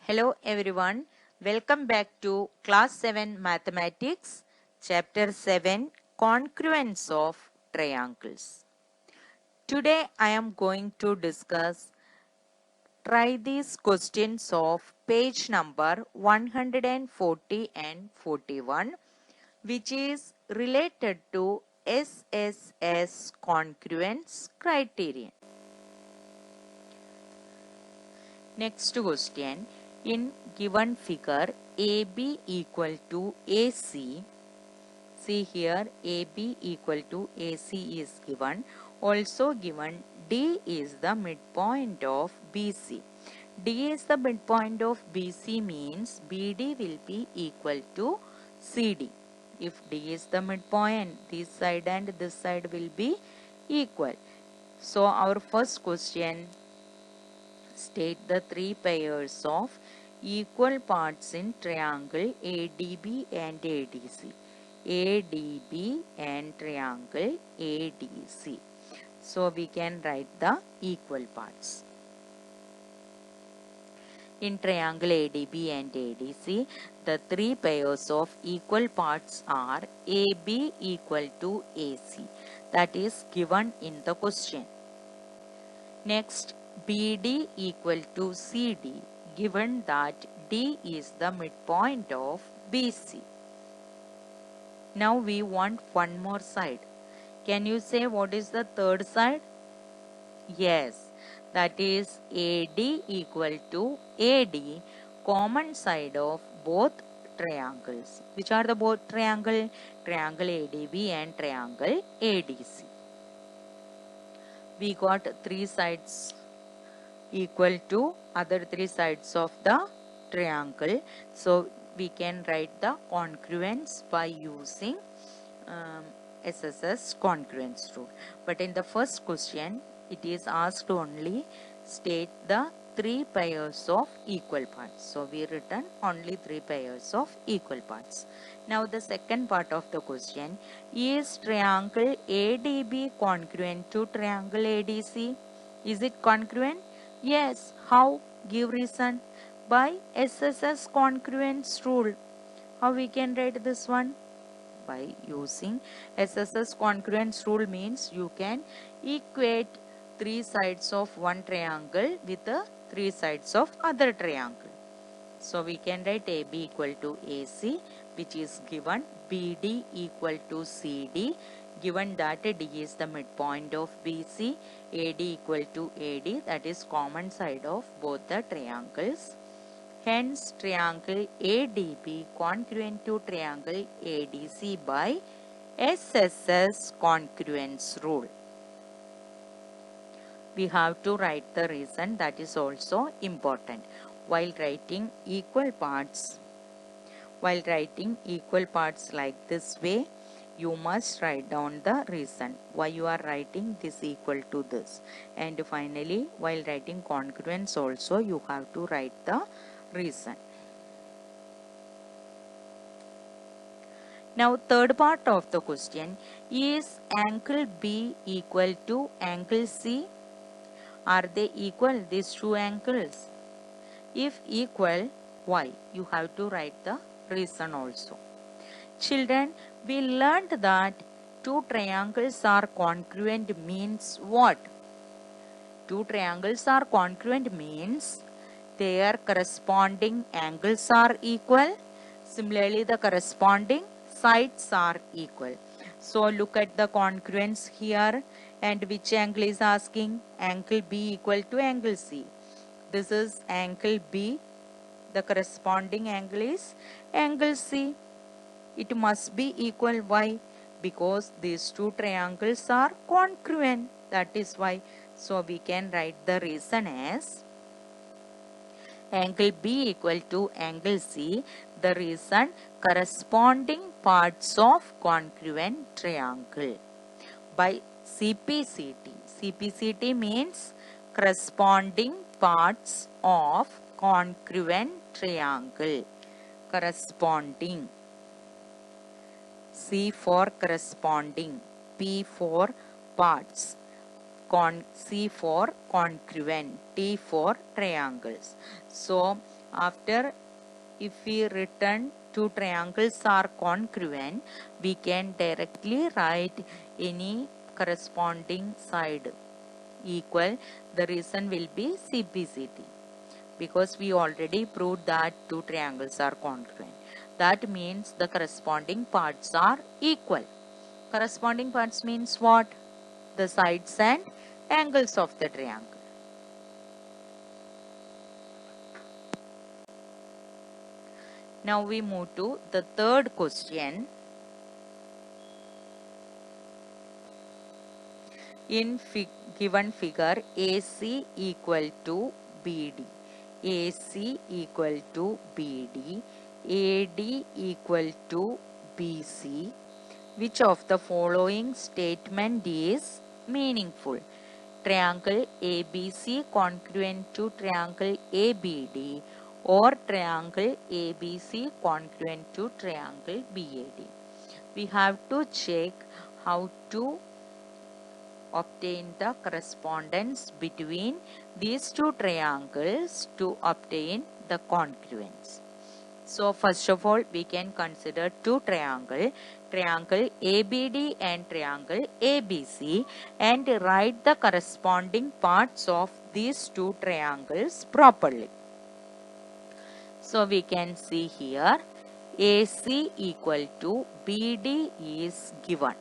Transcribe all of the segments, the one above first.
Hello everyone, welcome back to Class 7 Mathematics, Chapter 7 Congruence of Triangles. Today I am going to discuss try these questions of page number 140 and 41 which is related to SSS congruence criterion. Next question, in given figure AB equal to AC, see here AB equal to AC is given, also given D is the midpoint of BC. D is the midpoint of BC means BD will be equal to CD. If D is the midpoint, this side and this side will be equal. So our first question, state the three pairs of equal parts in triangle ADB and ADC. ADB and triangle ADC. So we can write the equal parts. In triangle ADB and ADC, the three pairs of equal parts are AB equal to AC. That is given in the question. Next, BD equal to CD, given that D is the midpoint of BC. Now we want one more side. Can you say what is the third side? Yes, that is AD equal to AD, common side of both triangles. Which are the both triangle? Triangle ADB and triangle ADC. We got three sides equal to other three sides of the triangle. So we can write the congruence by using SSS congruence rule. But in the first question, it is asked only state the three pairs of equal parts. So we written only three pairs of equal parts. Now the second part of the question, is triangle ADB congruent to triangle ADC? Is it congruent? Yes. How? Give reason. By SSS congruence rule. How we can write this one? By using SSS congruence rule means you can equate three sides of one triangle with the three sides of other triangle. So we can write AB equal to AC, which is given, BD equal to CD, given that D is the midpoint of BC, AD equal to AD, that is common side of both the triangles. Hence, triangle ADB congruent to triangle ADC by SSS congruence rule. We have to write the reason, that is also important. While writing equal parts like this way, you must write down the reason why you are writing this equal to this. And finally, while writing congruence also, you have to write the reason. Now third part of the question, is angle B equal to angle C? Are they equal, these two angles? If equal, why? You have to write the reason also. Children, we learned that two triangles are congruent means what? Two triangles are congruent means their corresponding angles are equal. Similarly, the corresponding sides are equal. So look at the congruence here, and which angle is asking? Angle B equal to angle C. This is angle B. The corresponding angle is angle C. It must be equal. Why? Because these two triangles are congruent. That is why. So we can write the reason as angle B equal to angle C. The reason, corresponding parts of congruent triangle by CPCT. CPCT means corresponding parts of congruent triangle. Corresponding. C for corresponding. P for parts. C for congruent, T for triangles. So After, if we written two triangles are congruent, we can directly write any corresponding side equal. The reason will be CPCT, because we already proved that two triangles are congruent. That means the corresponding parts are equal. Corresponding parts means what? The sides and angles of the triangle. Now we move to the third question. In given figure, AC equal to BD, AC equal to BD, AD equal to BC. Which of the following statement is meaningful? Triangle ABC congruent to triangle ABD, or triangle ABC congruent to triangle BAD. We have to check how to obtain the correspondence between these two triangles to obtain the congruence. So first of all, we can consider two triangle ABD and triangle ABC, and write the corresponding parts of these two triangles properly. So we can see here AC equal to BD is given.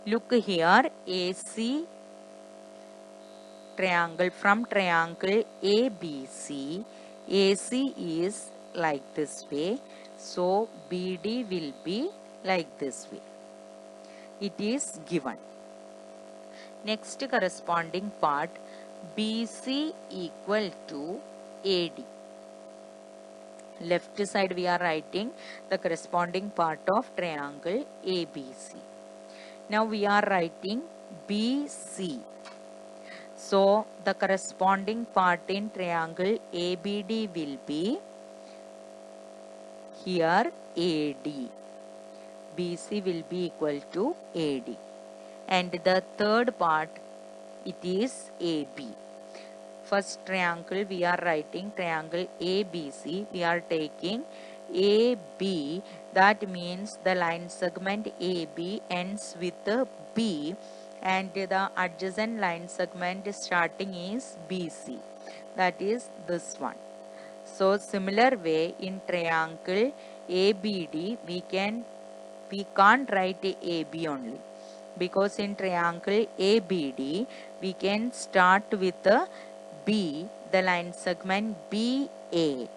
Look here, AC triangle from triangle ABC, AC is like this way, so BD will be like this way. It is given. Next corresponding part, BC equal to AD. Left side we are writing the corresponding part of triangle ABC. Now we are writing BC. So the corresponding part in triangle ABD will be here AD. BC will be equal to AD. And the third part, it is AB. First triangle we are writing triangle ABC. We are taking AB. That means the line segment AB ends with B, and the adjacent line segment starting is BC. That is this one. So similar way in triangle ABD we can't write AB only, because in triangle ABD we can start with B, the line segment BA.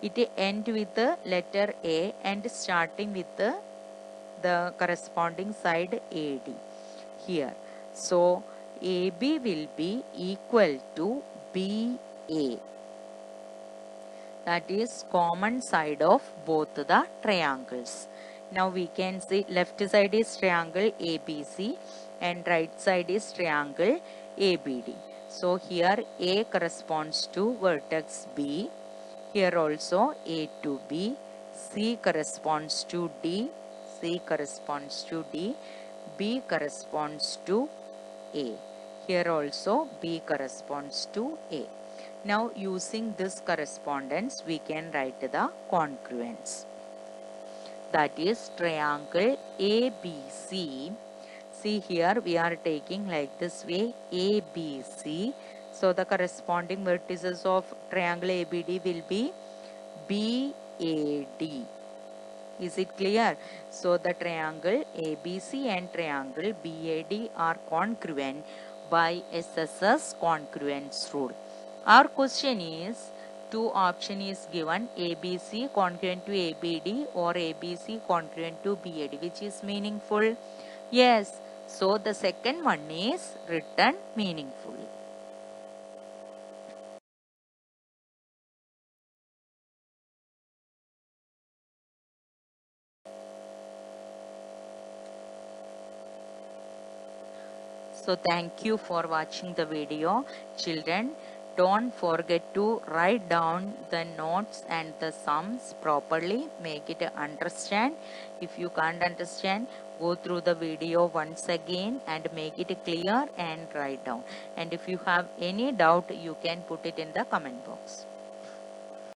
It end with the letter A and starting with the corresponding side AD here. So AB will be equal to BA. That is common side of both the triangles. Now we can see left side is triangle ABC and right side is triangle ABD. So here A corresponds to vertex B. Here also A to B. C corresponds to D. C corresponds to D. B corresponds to A. Here also B corresponds to A. Now using this correspondence we can write the congruence. That is triangle ABC. See here we are taking like this way ABC. So the corresponding vertices of triangle ABD will be BAD. Is it clear? So the triangle ABC and triangle BAD are congruent by SSS congruence rule. Our question is, two option is given, ABC congruent to ABD or ABC congruent to BAD. Which is meaningful? Yes. So the second one is written meaningfully. So thank you for watching the video. Children, don't forget to write down the notes and the sums properly. Make it understand. If you can't understand, go through the video once again and make it clear and write down. And if you have any doubt, you can put it in the comment box.